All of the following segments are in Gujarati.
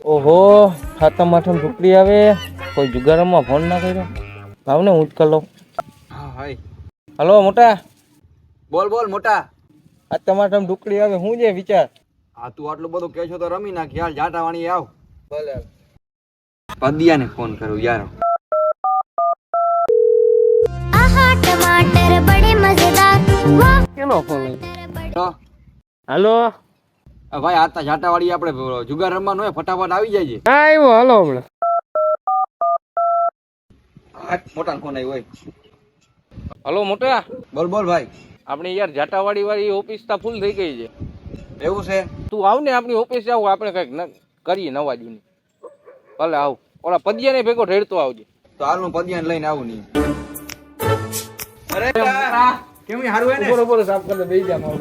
ઓહો હાથમ આઠમ ઢુકડી આવે કોઈ જુગારમાં ફોન ના કર્યો ભાવને હું જ કરી લઉં. હા ભાઈ હલો મોટા બોલ બોલ મોટા. હાથમ આઠમ ઢુકડી આવે શું છે વિચાર? હા તું આટલું બધું કહે છો તો રમી નાખ યાર. જાટાવાણી આવ. ભલે પદિયાને ફોન કરું યાર. आहा टमाटर बड़े मजेदार वाह કેનો ફોન તો હાલો ભાઈ આ જાટાવાળી આપણે જુગાર રમવાનું હોય ફટાફટ આવી જાય છે. હા આવ્યો હાલો હમણાં. મોટા ફોન આવ્યો હોય. હલો મોટા બોલ બોલ ભાઈ. આપણે યાર જાટાવાડી વાળી ઓફિસ તા ફૂલ થઈ ગઈ છે. એવું છે? તું આવ ને આપણી ઓફિસ આવ આપણે કઈક કરીએ નવા જૂની. ભલે આવ ઓલા પદિયાને ભેગો ઢેડતો આવજે. તો હાલનું પદિયાને લઈને આવું નહીં. અરે કેમ હારું હે ને? બરોબર સાફ કરી બેહી જા માવ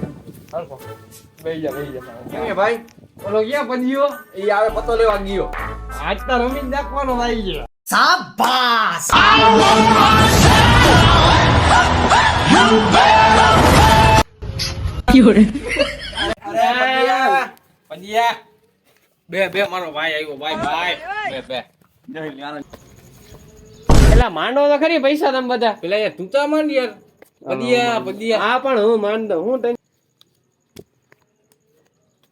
હરખો બેહી જા કેમ હે ભાઈ? ઓલો ક્યાં પદિયો એ આવે પતો લેવા ગયો. આજ તો રમી જ નાખવાનો આવી ગયો. અરે પદિયા બે મારો ભાઈ આવ્યો ભાઈ બે એલા માંડો તો ખરી પૈસા તમે બધા. પેલા યાર તું તો માંડ યાર પદિયા હા પણ હું માંડો હું તને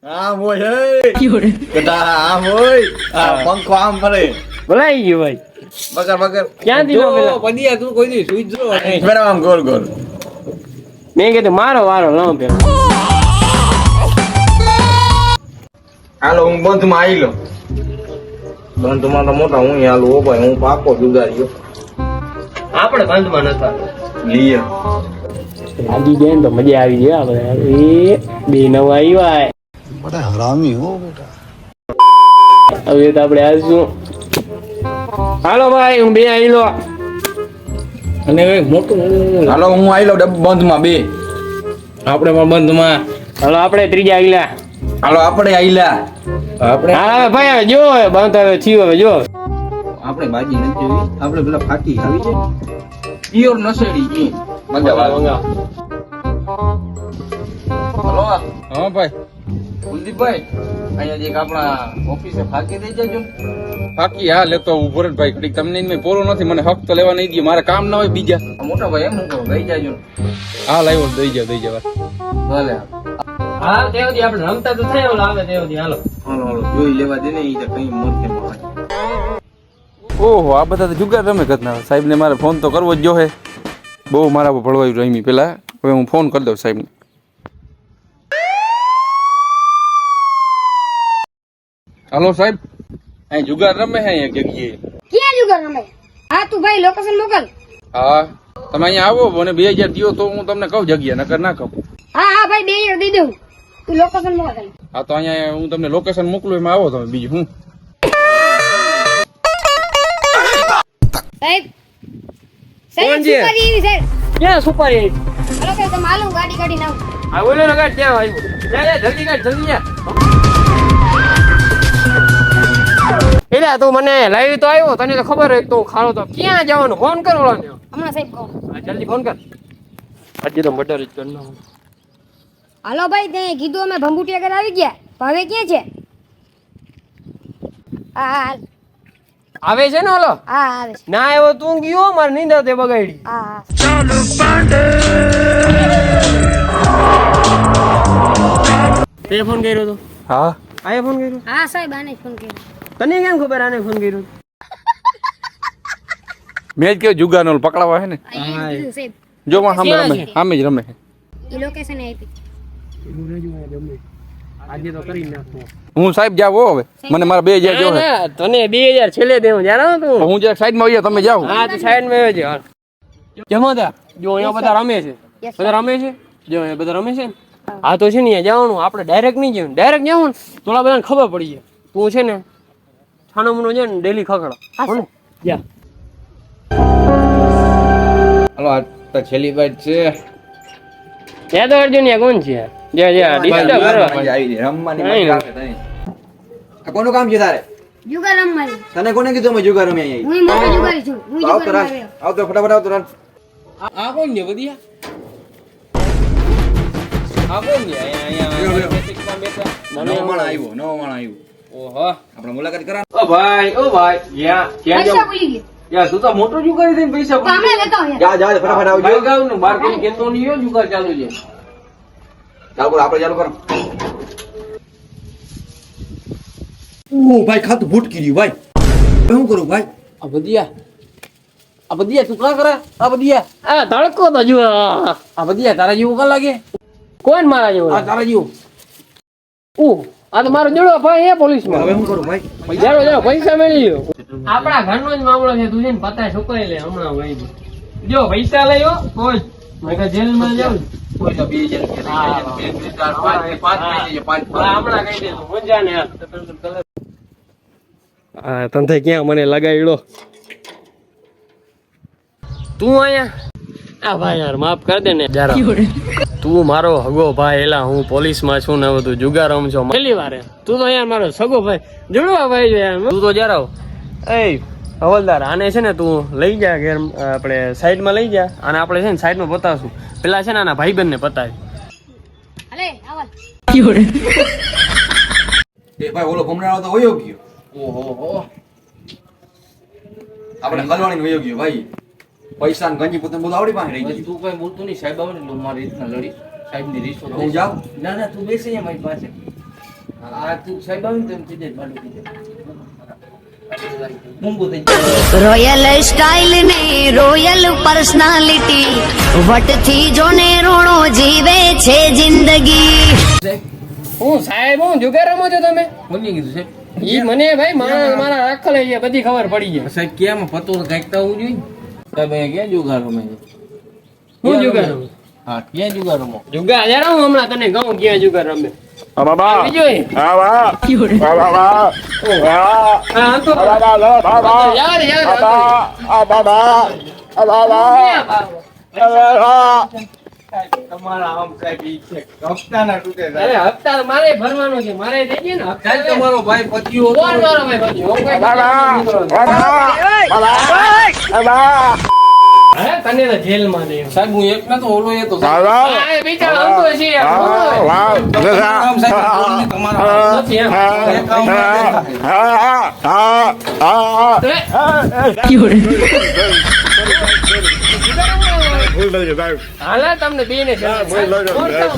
આમ હોય હે કટા આમ હોય આ પંખો આમ ફરે બોલાઈ ગયો ભાઈ. બગર બગર ક્યાંથી જો નો પેલા પદિયા તું કોઈ દી સુઈ જો મેરા આમ ગોલ ગોલ. મેં કીધું મારો વારો લાવ પેલા. હાલો હું બંધમાં આવી લો. બંધમાં તો મોટા હું હાલું ઓ ભાઈ હું પાકો જુગારીયો. આપણે બંધમાં નતા લીએ લાગી જાય ને તો મજા આવી ગઈ આપણે. એ બે નવા આવ્યા. बड़ा हरामी हो बेटा। હવે તો આપણે આવીશું. હાલો ભાઈ હું બે આવી લો. અને મોટું હાલો હું આવી લો બંધમાં બે. આપણે પણ બંધમાં હાલો આપણે ત્રીજા આગલા. હાલો આપણે આઈલા. આપણે હા ભાઈ હવે જો હવે બંધ હવે થયું હવે જો. આપણે બાજી નથી જોઈ. આપણે પેલા ફાટી આવી છે પ્યોર નસેડી ઈ મજા આવે. હલો હા ભાઈ કુલદીપભાઈ અહીંયા જે આપણા ઓફિસે ફાકી દઈ જજો. બાકી હા લેતો ઉભો રે ભાઈ કડીક તમને મેં પોલો નથી મને હક તો લેવા નહીં દે મારે કામ ના હોય બીજા. મોટા ભાઈ એમ હું કહું દઈ જાજો. હા લાવ્યો દઈ જાવ ભલે હા તેવથી આપણે રમતા તો થાય ઓલા આવે તેવથી હાલો. હાલો હાલો જોઈ લેવા દે ને ઈ તો કઈ મોરતે માં. ઓહો આ બધા તો જુગાર રમે ઘરના. સાહેબને મારે ફોન તો કરવો જ જોહે. બહુ મારા પર ભળવાયું રમી પેલા. હવે હું ફોન કરી દઉં સાહેબને. હાલો સાહેબ અહીં જુગાર રમે હે અહીંયા જગ્યાએ. क्या जुगाड़ रमे हाँ तू भाई लोकेशन मोकल હા તમે અહીંયા આવો મને 2000 દિયો તો હું તમને કહું જગ્યા નકર ના કહું. हाँ हाँ भाई 2 दे दूँ तू लोकेशन मोकल હા તો અહીંયા હું તમને લોકેશન મોકલું એમાં આવો તમે બીજું હું. साहब कौन साहब जी है? सुपर ये साहब ક્યાં સુપર એ? हेलो साहब तुम मालूम गाड़ी गाड़ी ना આ ઓલો લગાડ ત્યાં આવ્યો. જા જલ્દી કાઢ જલ્દી જા. એલા તું મને લાવી તો આવ્યો તને તો ખબર હોય તો ખાડો તો ક્યાં જવાનું ફોન કરો ઓલા ને. हमारा साहब को હા જલ્દી ફોન કર. આજે તો મર્ડર જ કરનો. हेलो भाई ते कीधું અમે ભંબુટી આગળ આવી ગયા ભાવે ક્યાં છે હા આવે છે ને ઓલો હા આવે છે ના આવ્યો તું ગયો મારે નીંદર તે બગાડી. હા તે ફોન કર્યો તો હા આએ ફોન કર્યો. હા સાહેબ આને ફોન કર્યો તને કેમ ખબર આને ફોન કર્યો? મેં જ કહ્યું જુગારનો પકડાવા હે ને. અહીંયા કીધું સાહેબ જો માં સામે ક્યાં રમે છે? સામે જ રમે. એ લોકેશન આપી આજે તો કરી નાખું. હું સાહેબ જાવ હો હવે મને મારા 2000 જો હે. ના, તને 2000 છેલ્લે દેવું જાણો તું. હું જરા સાઈડમાં આવી તમે જાઓ. હા તું સાઈડ માં આવજે. હાલ. કેમ હતા? જો અહીંયા બધા રમે છે. Yes, બધા રમે છે. જો અહીંયા બધા રમે છે ને. હા તો છે ને અહીંયા જવાનું આપણે ડાયરેક્ટ નહીં જવાનું. ડાયરેક્ટ જવાનું થોડા બધાને ખબર પડી જાય. તું છે ને છાનો મુનો છે ને ડેલી ખખડા. હો ને? જા. હાલો આ તો છેલ્લી બાઈટ છે. યાદ અર્જુનિયા કોણ છે? જા જા ડિસ્ટર્બ કરવા. મજા આવી જાય રમવાની નહીં, મજા આવે તને. આ કોનું કામ છે તારે? જુગાર રમવાની તને કોને કીધું અમે જુગાર રમી અહીંયા? હું મોટો જુગારી છું હું તો આવતો જુગાર રાખ. રમ્યો આવતો ફટાફટ આવતો રાખ. આ કોણ છે બધિયા? આ કોણ છે અહીંયા લ્યો, લ્યો. બેઠા નવો માણસ આવ્યો. ઓહો આપણે મુલાકાત કરા. ઓ ભાઈ ક્યાં પૈસા જાવ ભૂલી ગયા યાર તું તો મોટો જુગારી થઈને પૈસા તો હમણાં લેતો આવો યાર. જા ફટાફટ આવજો. ભાઈ ગાવ ને બાર કોઈ કેતો નહીં હો જુગાર ચાલુ છે ચાલુ કરો, આપણે ચાલુ કરો. ઓ ભાઈ ખાતું ભૂટકી રહ્યું ભાઈ. હવે શું કરું ભાઈ? આ બધિયા તું કા કરે આ બધિયા આ તડકો તો જુઓ આ બધિયા તારા જેવું કા લાગે કોણ મારા જેવો આ તારા જેવું આ તો મારો જોડો ભાઈ એ પોલીસ હવે માં શું કરું ભાઈ? જારો પૈસા મળી ગયો આપણા ઘરનો જ મામલો છે તું છે ને પતા સુકાઈ લે હમણાં વહી જો પૈસા લઈ કોઈ મેં જેલ માં જાવ કોઈ તો 2000 રૂપિયા લઈ જાય, 2, 4, 5, 5 લઈ લેજો, 5 હમણાં કહી દે મજા ને આ તંતે ક્યાં મને લગાડ્યો તું અહીંયા આ ભાઈ યાર માફ કર દે ને જરા તું મારો હગો ભાઈ એલા હું પોલીસ માં છું ને હવે તું જુગાર રમ છો પહેલી વાર તું તો યાર મારો સગો ભાઈ જોડવા ભાઈ જો યાર તું તો જરા એ હવલદાર આને છે ને તું લઈ જા ઘેર આપણે સાઈડ માં લઈ જા અને આપણે છે ને સાઈડ માં બતાવશું પેલા છે ને આના ભાઈબંધ ને બતાવી અલે આવલ એ ભાઈ ઓલો ભમરાળો તો વયો ગયો. ઓહો આપણે હલવાણી વયો ગયો ભાઈ. પૈસા ને ગંજી પોતે બધું આવડી પાસે રહી ગયું. તું કઈ બોલતો નહીં સાહેબ આવે ને એટલે મારી રીતના લડી સાહેબ ની રીસો હું જાઉં? ના ના તું બેસી જા મારી પાસે આ તું સાહેબ આવે ને તો એમ કીધે મારું કીધે મૂંગું થઈ જાય રોયલ સ્ટાઇલ ને રોયલ પર્સનાલિટી વટથી જોને રોણો જીવે છે જિંદગી હું સાહેબ હું જુગાર રમો છો તમે કોની કીધું સાહેબ ઈ મને ભાઈ મારા રાખલ છે બધી ખબર પડી ગઈ સાહેબ કેમ પતો ગાયકતા હોવું જોઈએ સાહેબ અહીંયા ક્યાં જુગાર રમે છે હું જુગાર રમું હા ક્યાં જુગાર રમો જુગાર જરા હું હમણાં તને કહું ક્યાં જુગાર રમે બીજો તમારા આમ સાહેબ ઈ છે હપ્તાના તૂટે અરે હપ્તા તો મારે ભરવાનો છે મારે થઈ ગયો ને હપ્તા સાહેબ તમારો ભાઈ પતિઓ કોણ મારો ભાઈ પછી હું અરે તને તો જેલમાં નહીં સાહેબ હું એક ના તો ઓલો એ તો આ બિચારો હમતો છે તમારા સાહેબ તમારા નથી એમ. હાલા તમને બે ને મોરતા